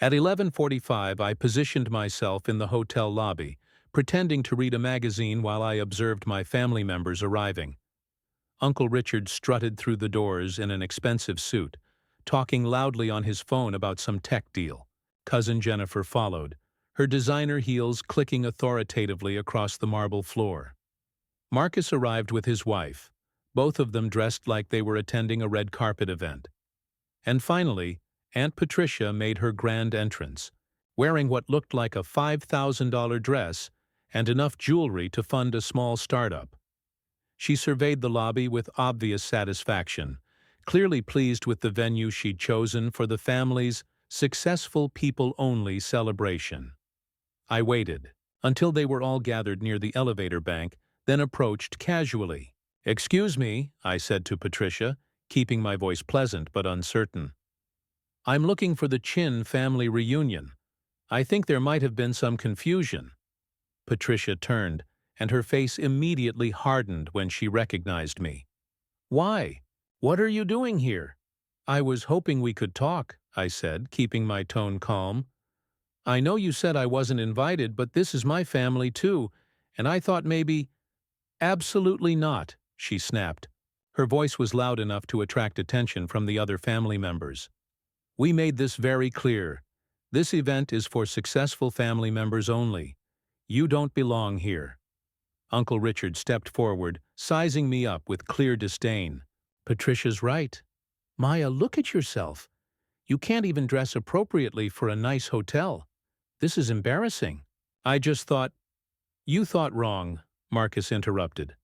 At 11:45, I positioned myself in the hotel lobby, pretending to read a magazine while I observed my family members arriving. Uncle Richard strutted through the doors in an expensive suit, talking loudly on his phone about some tech deal. Cousin Jennifer followed, her designer heels clicking authoritatively across the marble floor. Marcus arrived with his wife, both of them dressed like they were attending a red carpet event. And finally, Aunt Patricia made her grand entrance, wearing what looked like a $5,000 dress and enough jewelry to fund a small startup. She surveyed the lobby with obvious satisfaction, clearly pleased with the venue she'd chosen for the family's successful people-only celebration. I waited until they were all gathered near the elevator bank, then approached casually. "Excuse me," I said to Patricia, keeping my voice pleasant but uncertain. "I'm looking for the Chin family reunion. I think there might have been some confusion." Patricia turned, and her face immediately hardened when she recognized me. "Why? What are you doing here?" "I was hoping we could talk," I said, keeping my tone calm. "I know you said I wasn't invited, but this is my family too, and I thought maybe—" "Absolutely not," she snapped. Her voice was loud enough to attract attention from the other family members. "We made this very clear. This event is for successful family members only. You don't belong here." Uncle Richard stepped forward, sizing me up with clear disdain. "Patricia's right. Maya, look at yourself. You can't even dress appropriately for a nice hotel. This is embarrassing." "I just thought—" "You thought wrong," Marcus interrupted.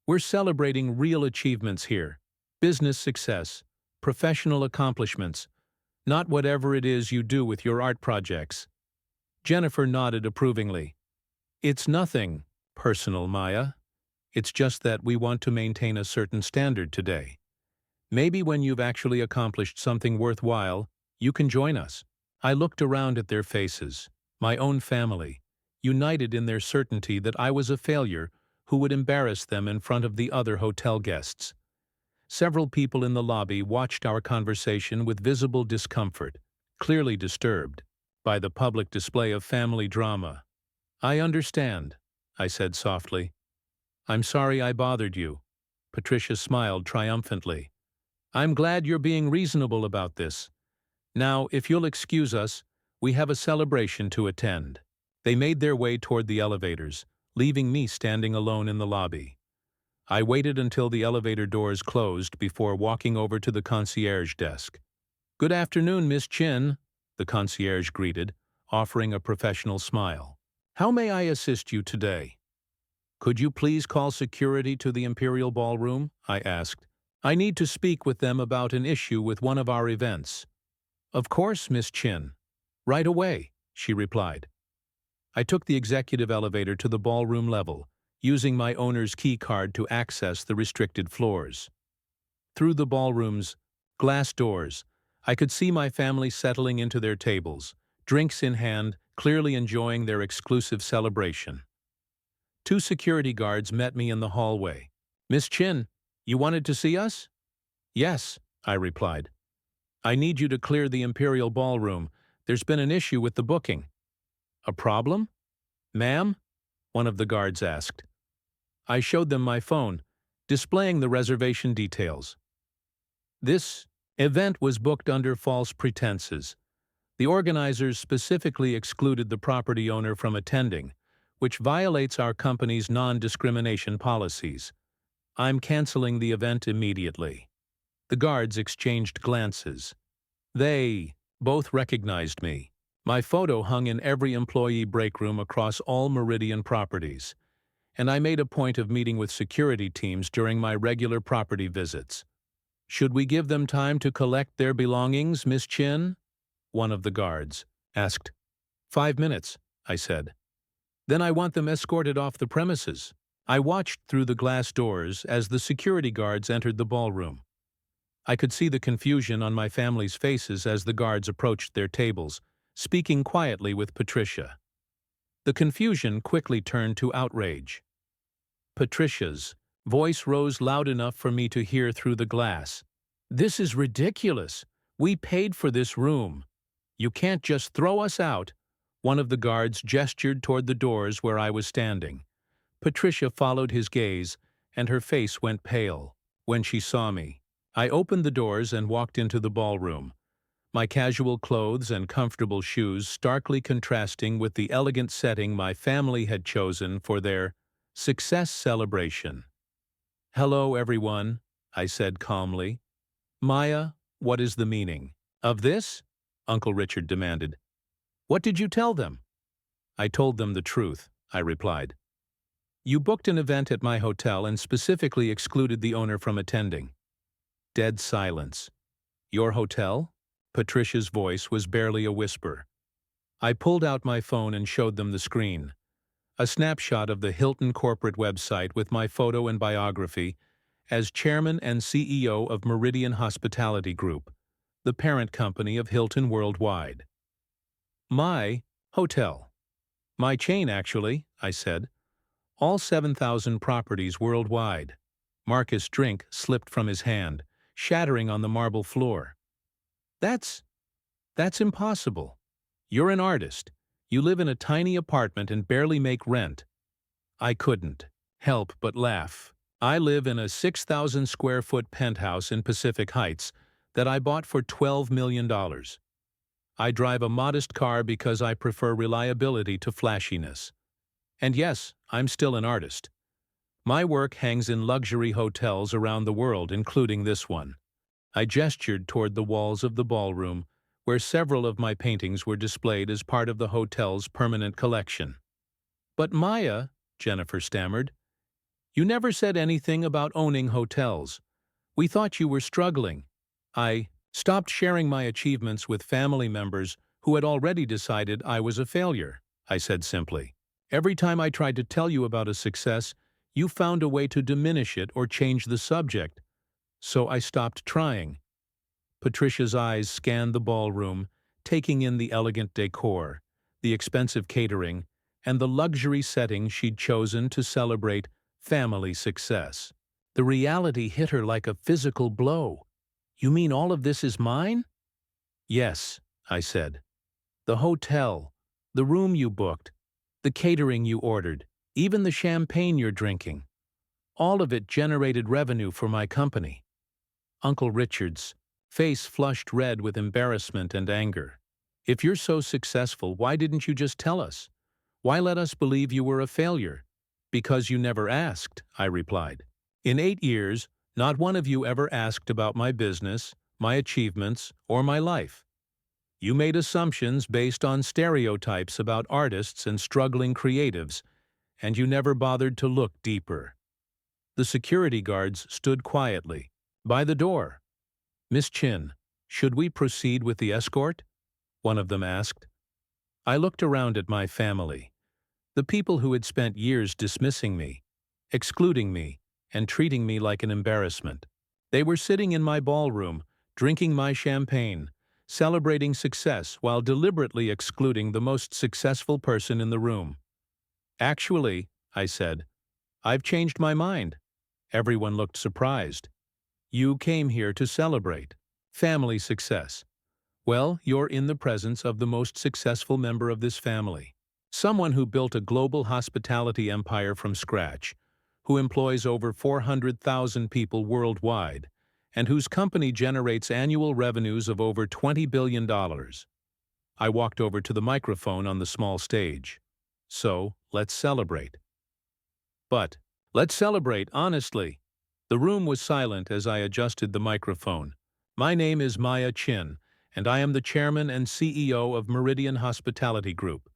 "We're celebrating real achievements here. Business success, professional accomplishments, not whatever it is you do with your art projects." Jennifer nodded approvingly. "It's nothing personal, Maya. It's just that we want to maintain a certain standard today. Maybe when you've actually accomplished something worthwhile, you can join us." I looked around at their faces, my own family, united in their certainty that I was a failure who would embarrass them in front of the other hotel guests. Several people in the lobby watched our conversation with visible discomfort, clearly disturbed by the public display of family drama. "I understand," I said softly. "I'm sorry I bothered you." Patricia smiled triumphantly. "I'm glad you're being reasonable about this. Now, if you'll excuse us, we have a celebration to attend." They made their way toward the elevators, leaving me standing alone in the lobby. I waited until the elevator doors closed before walking over to the concierge desk. "Good afternoon, Miss Chin," the concierge greeted, offering a professional smile. "How may I assist you today?" "Could you please call security to the Imperial Ballroom?" I asked. "I need to speak with them about an issue with one of our events." "Of course, Miss Chin. Right away," she replied. I took the executive elevator to the ballroom level, using my owner's key card to access the restricted floors. Through the ballroom's glass doors, I could see my family settling into their tables, drinks in hand, clearly enjoying their exclusive celebration. Two security guards met me in the hallway. "Miss Chin, you wanted to see us?" "Yes," I replied. "I need you to clear the Imperial Ballroom. There's been an issue with the booking." "A problem?" "Ma'am?" one of the guards asked. I showed them my phone, displaying the reservation details. This event was booked under false pretenses. The organizers specifically excluded the property owner from attending, which violates our company's non-discrimination policies. I'm canceling the event immediately. The guards exchanged glances. They both recognized me. My photo hung in every employee break room across all Meridian properties, and I made a point of meeting with security teams during my regular property visits. "Should we give them time to collect their belongings, Miss Chin?" one of the guards asked. "5 minutes," I said. "Then I want them escorted off the premises." I watched through the glass doors as the security guards entered the ballroom. I could see the confusion on my family's faces as the guards approached their tables, speaking quietly with Patricia. The confusion quickly turned to outrage. Patricia's voice rose loud enough for me to hear through the glass. "This is ridiculous. We paid for this room. You can't just throw us out." One of the guards gestured toward the doors where I was standing. Patricia followed his gaze, and her face went pale when she saw me. I opened the doors and walked into the ballroom, my casual clothes and comfortable shoes starkly contrasting with the elegant setting my family had chosen for their success celebration. "Hello, everyone," I said calmly. "Maya, what is the meaning of this?" Uncle Richard demanded. "What did you tell them?" "I told them the truth," I replied. "You booked an event at my hotel and specifically excluded the owner from attending." Dead silence. "Your hotel?" Patricia's voice was barely a whisper. I pulled out my phone and showed them the screen. A snapshot of the Hilton corporate website with my photo and biography as chairman and CEO of Meridian Hospitality Group, the parent company of Hilton Worldwide. "My hotel. My chain, actually," I said. "All 7,000 properties worldwide." Marcus' drink slipped from his hand, shattering on the marble floor. That's impossible. You're an artist. You live in a tiny apartment and barely make rent." I couldn't help but laugh. "I live in a 6,000 square foot penthouse in Pacific Heights that I bought for $12 million. I drive a modest car because I prefer reliability to flashiness. And yes, I'm still an artist. My work hangs in luxury hotels around the world, including this one." I gestured toward the walls of the ballroom, where several of my paintings were displayed as part of the hotel's permanent collection. "But Maya," Jennifer stammered, "you never said anything about owning hotels. We thought you were struggling." I stopped sharing my achievements with family members who had already decided I was a failure, I said simply. "Every time I tried to tell you about a success, you found a way to diminish it or change the subject. So I stopped trying." Patricia's eyes scanned the ballroom, taking in the elegant decor, the expensive catering, and the luxury setting she'd chosen to celebrate family success. The reality hit her like a physical blow. "You mean all of this is mine?" "Yes," I said. "The hotel, the room you booked, the catering you ordered, even the champagne you're drinking. All of it generated revenue for my company." Uncle Richard's face flushed red with embarrassment and anger. "If you're so successful, why didn't you just tell us? Why let us believe you were a failure?" "Because you never asked," I replied. "In 8 years, not one of you ever asked about my business, my achievements, or my life. You made assumptions based on stereotypes about artists and struggling creatives, and you never bothered to look deeper." The security guards stood quietly by the door. "Miss Chin, should we proceed with the escort?" one of them asked. I looked around at my family, the people who had spent years dismissing me, excluding me, and treating me like an embarrassment. They were sitting in my ballroom, drinking my champagne, celebrating success while deliberately excluding the most successful person in the room. "Actually," I said, "I've changed my mind." Everyone looked surprised. "You came here to celebrate family success. Well, you're in the presence of the most successful member of this family. Someone who built a global hospitality empire from scratch, who employs over 400,000 people worldwide, and whose company generates annual revenues of over $20 billion. I walked over to the microphone on the small stage. "So, let's celebrate." "But, let's celebrate, honestly." The room was silent as I adjusted the microphone. "My name is Maya Chin, and I am the chairman and CEO of Meridian Hospitality Group.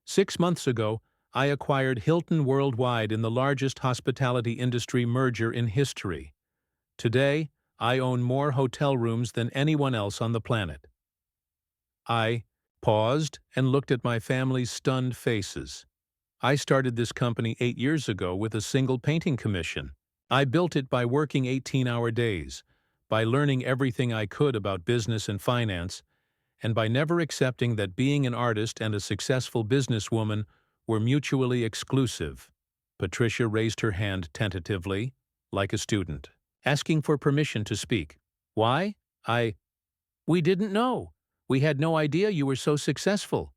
6 months ago, I acquired Hilton Worldwide in the largest hospitality industry merger in history. Today, I own more hotel rooms than anyone else on the planet." I paused and looked at my family's stunned faces. I started this company 8 years ago with a single painting commission. I built it by working 18-hour days, by learning everything I could about business and finance, and by never accepting that being an artist and a successful businesswoman were mutually exclusive. Patricia raised her hand tentatively, like a student, asking for permission to speak. "Why? We didn't know. We had no idea you were so successful.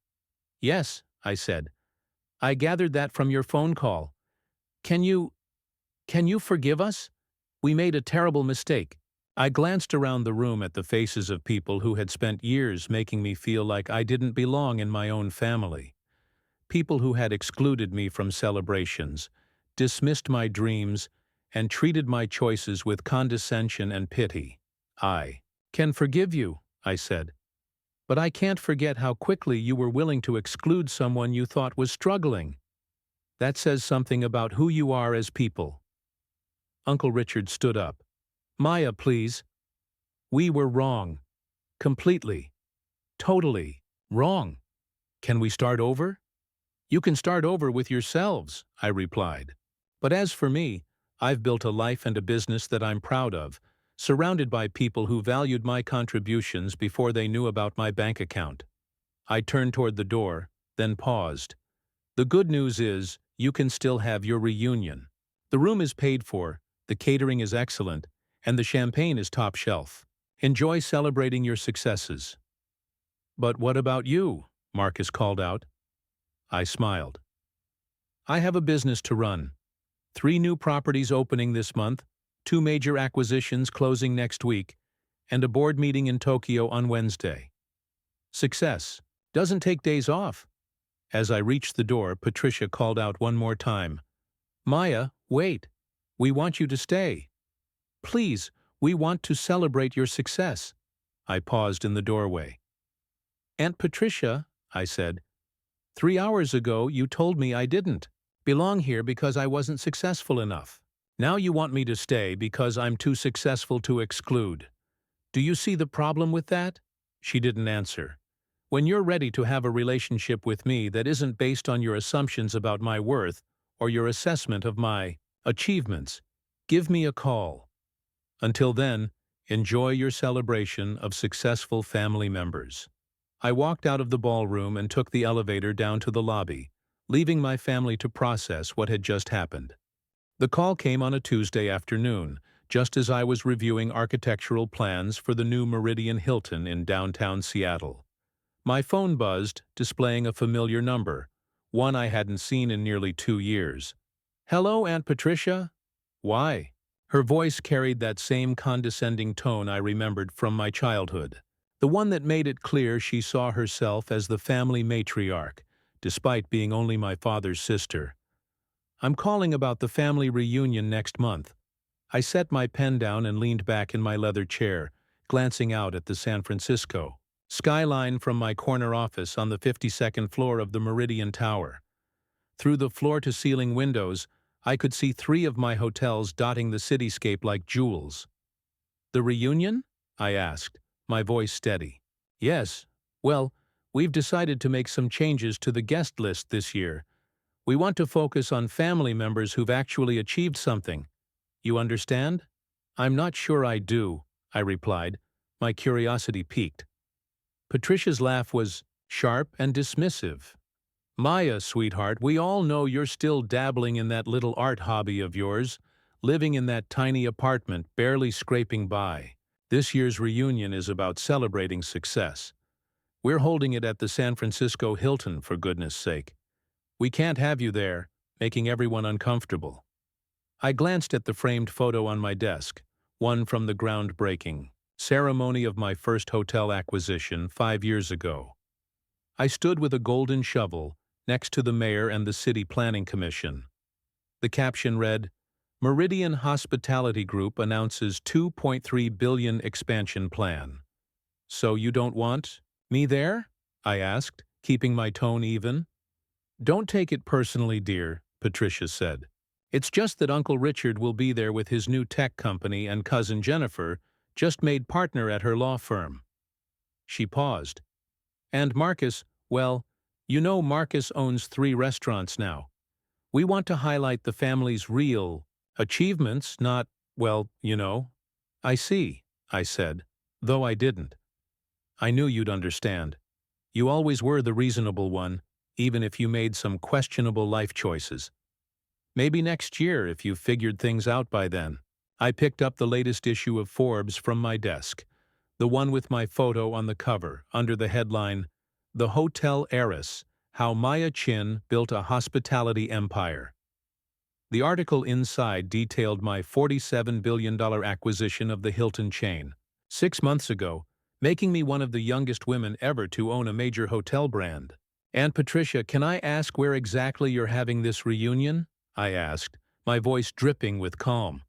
Yes, I said. I gathered that from your phone call. Can you, can you forgive us? We made a terrible mistake. I glanced around the room at the faces of people who had spent years making me feel like I didn't belong in my own family. People who had excluded me from celebrations, dismissed my dreams, and treated my choices with condescension and pity. I can forgive you, I said. But I can't forget how quickly you were willing to exclude someone you thought was struggling. That says something about who you are as people. Uncle Richard stood up. Maya, please. We were wrong. Completely. Totally. Wrong. Can we start over? You can start over with yourselves, I replied. But as for me, I've built a life and a business that I'm proud of, surrounded by people who valued my contributions before they knew about my bank account. I turned toward the door, then paused. The good news is, you can still have your reunion. The room is paid for, the catering is excellent, and the champagne is top shelf. Enjoy celebrating your successes. But what about you? Marcus called out. I smiled. I have a business to run. 3 new properties opening this month, 2 major acquisitions closing next week, and a board meeting in Tokyo on Wednesday. Success doesn't take days off. As I reached the door, Patricia called out one more time. Maya, wait. We want you to stay. Please, we want to celebrate your success. I paused in the doorway. Aunt Patricia, I said, 3 hours ago you told me I didn't belong here because I wasn't successful enough. Now you want me to stay because I'm too successful to exclude. Do you see the problem with that? She didn't answer. When you're ready to have a relationship with me that isn't based on your assumptions about my worth or your assessment of my achievements, give me a call. Until then, enjoy your celebration of successful family members. I walked out of the ballroom and took the elevator down to the lobby, leaving my family to process what had just happened. The call came on a Tuesday afternoon, just as I was reviewing architectural plans for the new Meridian Hilton in downtown Seattle. My phone buzzed, displaying a familiar number, one I hadn't seen in nearly 2 years. Hello, Aunt Patricia? Why? Her voice carried that same condescending tone I remembered from my childhood, the one that made it clear she saw herself as the family matriarch, despite being only my father's sister. I'm calling about the family reunion next month. I set my pen down and leaned back in my leather chair, glancing out at the San Francisco skyline from my corner office on the 52nd floor of the Meridian Tower. Through the floor-to-ceiling windows, I could see 3 of my hotels dotting the cityscape like jewels. The reunion? I asked, my voice steady. Yes. Well, we've decided to make some changes to the guest list this year. We want to focus on family members who've actually achieved something. You understand? I'm not sure I do, I replied, my curiosity piqued. Patricia's laugh was sharp and dismissive. Maya, sweetheart, we all know you're still dabbling in that little art hobby of yours, living in that tiny apartment, barely scraping by. This year's reunion is about celebrating success. We're holding it at the San Francisco Hilton, for goodness sake. We can't have you there, making everyone uncomfortable. I glanced at the framed photo on my desk, one from the groundbreaking ceremony of my first hotel acquisition 5 years ago. I stood with a golden shovel next to the mayor and the city planning commission. The caption read, Meridian Hospitality Group announces $2.3 billion expansion plan. So you don't want me there? I asked, keeping my tone even. Don't take it personally, dear, Patricia said. It's just that Uncle Richard will be there with his new tech company and cousin Jennifer, just made partner at her law firm. She paused. And Marcus, well, you know Marcus owns 3 restaurants now. We want to highlight the family's real achievements, not, well, you know. I see, I said, though I didn't. I knew you'd understand. You always were the reasonable one, even if you made some questionable life choices. Maybe next year if you've figured things out by then. I picked up the latest issue of Forbes from my desk. the one with my photo on the cover, under the headline, "The Hotel Heiress: How Maya Chin Built a Hospitality Empire." The article inside detailed my $47 billion acquisition of the Hilton chain 6 months ago, making me one of the youngest women ever to own a major hotel brand. "Aunt Patricia, can I ask where exactly you're having this reunion?" I asked, my voice dripping with calm.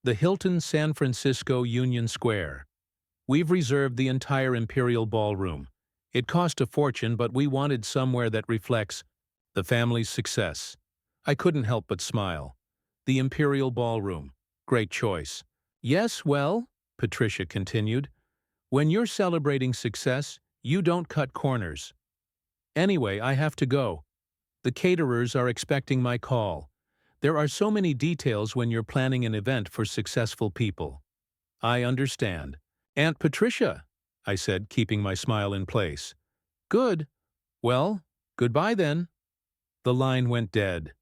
"The Hilton San Francisco Union Square. We've reserved the entire Imperial Ballroom. It cost a fortune, but we wanted somewhere that reflects the family's success." I couldn't help but smile. The Imperial Ballroom. Great choice. "Yes, well," Patricia continued, "when you're celebrating success, you don't cut corners. Anyway, I have to go. The caterers are expecting my call. There are so many details when you're planning an event for successful people." "I understand." "Aunt Patricia," I said, keeping my smile in place. "Good. Well, goodbye then." The line went dead.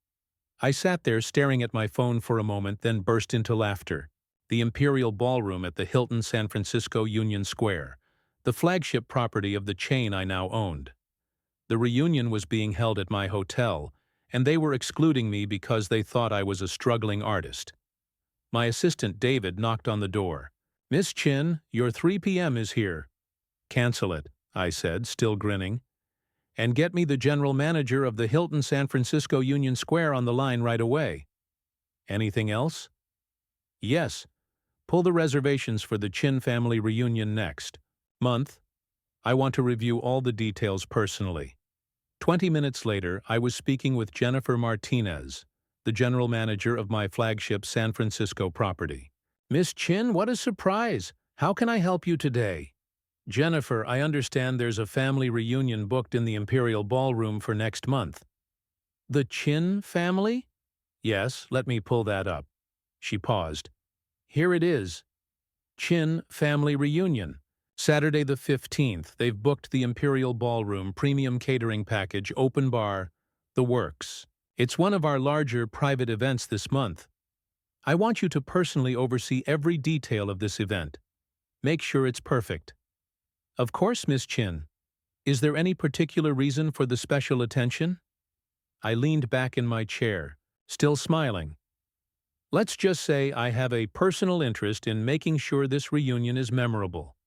I sat there staring at my phone for a moment, then burst into laughter. The Imperial Ballroom at the Hilton San Francisco Union Square, the flagship property of the chain I now owned. The reunion was being held at my hotel, and they were excluding me because they thought I was a struggling artist. My assistant David knocked on the door. "Miss Chin, your 3 p.m. is here." "Cancel it," I said, still grinning. "And get me the general manager of the Hilton San Francisco Union Square on the line right away." "Anything else?" "Yes. Pull the reservations for the Chin family reunion next month. I want to review all the details personally." 20 minutes later, I was speaking with Jennifer Martinez, the general manager of my flagship San Francisco property. "Miss Chin, what a surprise! How can I help you today?" "Jennifer, I understand there's a family reunion booked in the Imperial Ballroom for next month." "The Chin family?" "Yes, let me pull that up." She paused. "Here it is. Chin Family Reunion. Saturday the 15th, they've booked the Imperial Ballroom, premium catering package, open bar, the works. It's one of our larger private events this month. I want you to personally oversee every detail of this event. Make sure it's perfect." "Of course, Miss Chin. Is there any particular reason for the special attention?" I leaned back in my chair, still smiling. "Let's just say I have a personal interest in making sure this reunion is memorable."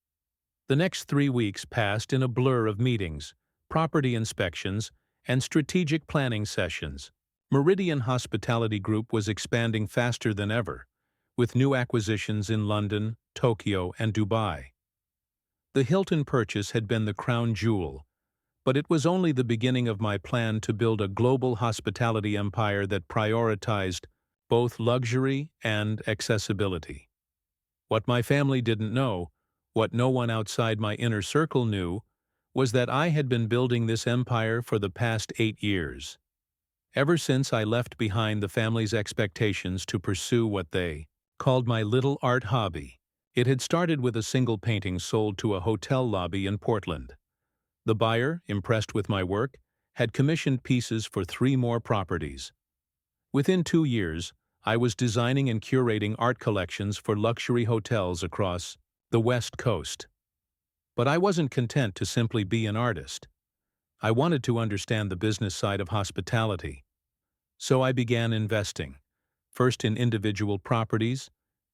The next 3 weeks passed in a blur of meetings, property inspections, and strategic planning sessions. Meridian Hospitality Group was expanding faster than ever, with new acquisitions in London, Tokyo, and Dubai. The Hilton purchase had been the crown jewel, but it was only the beginning of my plan to build a global hospitality empire that prioritized both luxury and accessibility. What my family didn't know, what no one outside my inner circle knew, was that I had been building this empire for the past 8 years. Ever since I left behind the family's expectations to pursue what they called my little art hobby. It had started with a single painting sold to a hotel lobby in Portland. The buyer, impressed with my work, had commissioned pieces for 3 more properties. Within 2 years, I was designing and curating art collections for luxury hotels across the West Coast. But I wasn't content to simply be an artist. I wanted to understand the business side of hospitality. So I began investing, first in individual properties,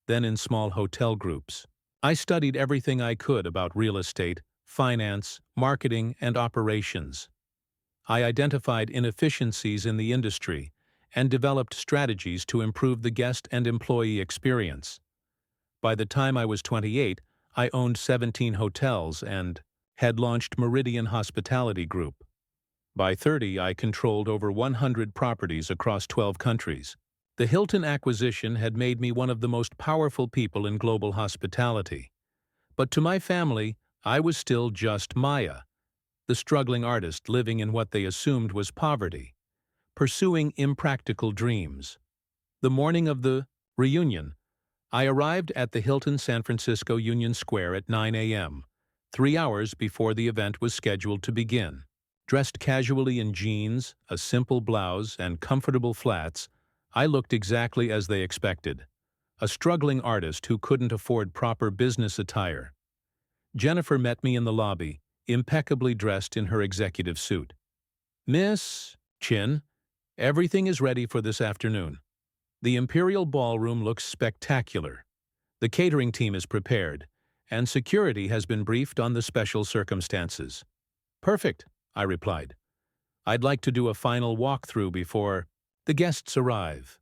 then in small hotel groups. I studied everything I could about real estate, finance, marketing, and operations. I identified inefficiencies in the industry and developed strategies to improve the guest and employee experience. By the time I was 28, I owned 17 hotels and had launched Meridian Hospitality Group. By 30, I controlled over 100 properties across 12 countries. The Hilton acquisition had made me one of the most powerful people in global hospitality. But to my family, I was still just Maya, the struggling artist living in what they assumed was poverty, pursuing impractical dreams. The morning of the reunion, I arrived at the Hilton San Francisco Union Square at 9 a.m., 3 hours before the event was scheduled to begin. Dressed casually in jeans, a simple blouse, and comfortable flats, I looked exactly as they expected, a struggling artist who couldn't afford proper business attire. Jennifer met me in the lobby, impeccably dressed in her executive suit. "Miss Chin, everything is ready for this afternoon. The Imperial Ballroom looks spectacular. The catering team is prepared, and security has been briefed on the special circumstances." "Perfect," I replied. "I'd like to do a final walkthrough before the guests arrive."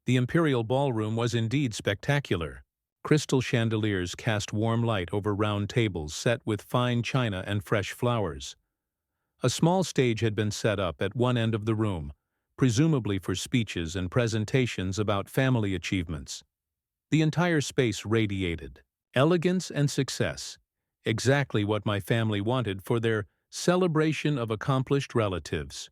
The Imperial Ballroom was indeed spectacular. Crystal chandeliers cast warm light over round tables set with fine china and fresh flowers. A small stage had been set up at one end of the room, presumably for speeches and presentations about family achievements. The entire space radiated elegance and success, exactly what my family wanted for their celebration of accomplished relatives.